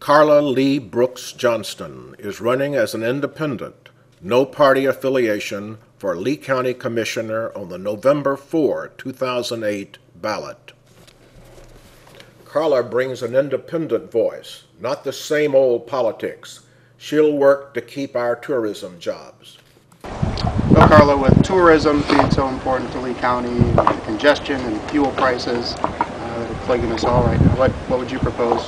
Carla Lee Brooks Johnston is running as an independent, no party affiliation, for Lee County Commissioner on the November 4, 2008 ballot. Carla brings an independent voice, not the same old politics. She'll work to keep our tourism jobs. Well, Carla, with tourism being so important to Lee County, and the congestion and fuel prices that are plaguing us all right now, what would you propose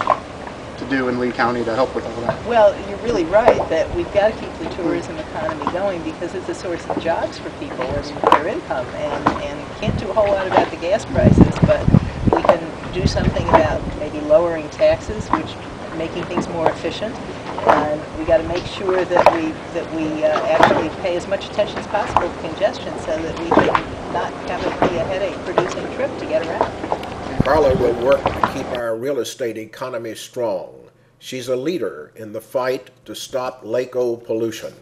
to do in Lee County to help with all that? Well, you're really right that we've got to keep the tourism economy going because it's a source of jobs for people and their income. And can't do a whole lot about the gas prices, but we can do something about maybe lowering taxes, which making things more efficient. And we got to make sure that we actually pay as much attention as possible to congestion so that we can not have it be a headache-producing trip to get around. Carla will work to keep our real estate economy strong. She's a leader in the fight to stop Lake-O pollution.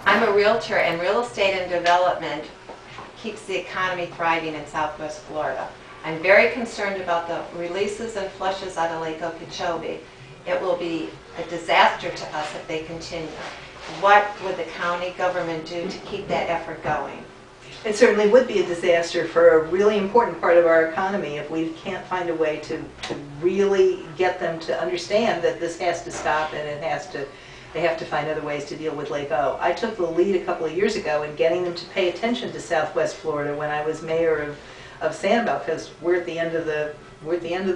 I'm a realtor, and real estate and development keeps the economy thriving in Southwest Florida. I'm very concerned about the releases and flushes out of Lake Okeechobee. It will be a disaster to us if they continue. What would the county government do to keep that effort going? It certainly would be a disaster for a really important part of our economy if we can't find a way to really get them to understand that this has to stop and they have to find other ways to deal with Lake-O. I took the lead a couple of years ago in getting them to pay attention to Southwest Florida when I was mayor of Sanibel, because we're at the end of the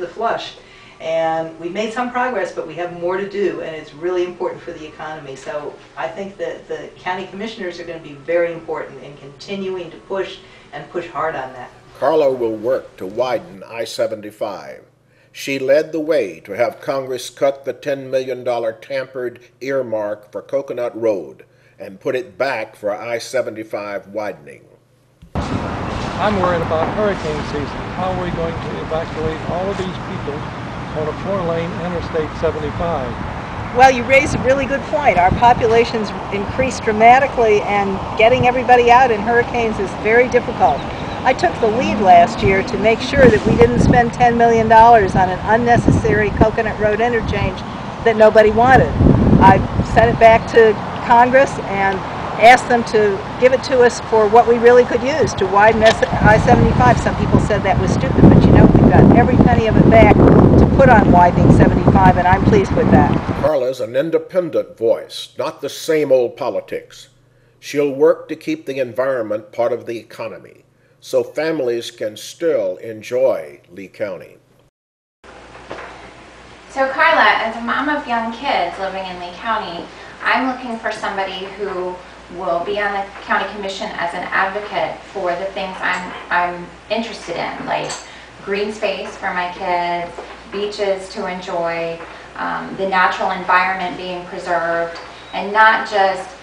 flush. And we've made some progress, but we have more to do, and it's really important for the economy. So I think that the county commissioners are going to be very important in continuing to push and push hard on that. Carla will work to widen I-75. She led the way to have Congress cut the $10 million tampered earmark for Coconut Road and put it back for I-75 widening. I'm worried about hurricane season. How are we going to evacuate all of these people on a 4-lane Interstate 75? Well, you raise a really good point. Our population's increased dramatically, and getting everybody out in hurricanes is very difficult. I took the lead last year to make sure that we didn't spend $10 million on an unnecessary Coconut Road interchange that nobody wanted. I sent it back to Congress and asked them to give it to us for what we really could use, to widen I-75. Some people said that was stupid, but you know, we've got every penny of it back to put on widening 75, and I'm pleased with that. Carla's an independent voice, not the same old politics. She'll work to keep the environment part of the economy, so families can still enjoy Lee County. So Carla, as a mom of young kids living in Lee County, I'm looking for somebody who will be on the county commission as an advocate for the things I'm interested in, like green space for my kids, beaches to enjoy, the natural environment being preserved, and not just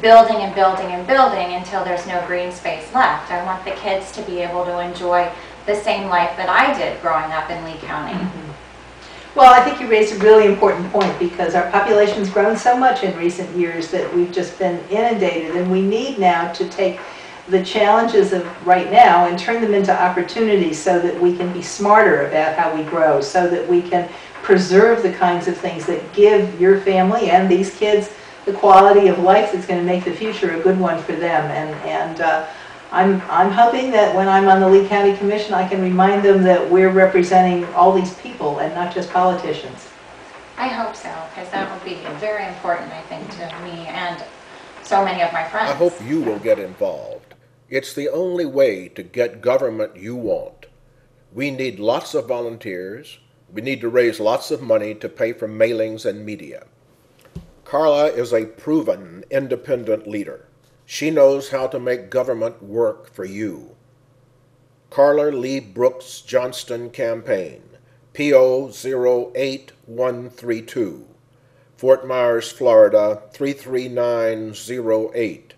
building and building and building until there's no green space left. I want the kids to be able to enjoy the same life that I did growing up in Lee County. Mm-hmm. Well, I think you raised a really important point, because our population's grown so much in recent years that we've just been inundated, and we need now to take the challenges of right now and turn them into opportunities so that we can be smarter about how we grow, so that we can preserve the kinds of things that give your family and these kids the quality of life that's going to make the future a good one for them. And I'm hoping that when I'm on the Lee County Commission, I can remind them that we're representing all these people and not just politicians. I hope so, because that would be very important, I think, to me and so many of my friends. I hope you will get involved. It's the only way to get government you want. We need lots of volunteers. We need to raise lots of money to pay for mailings and media. Carla is a proven independent leader. She knows how to make government work for you. Carla Lee Brooks Johnston Campaign, P.O. 08132, Fort Myers, Florida 33908.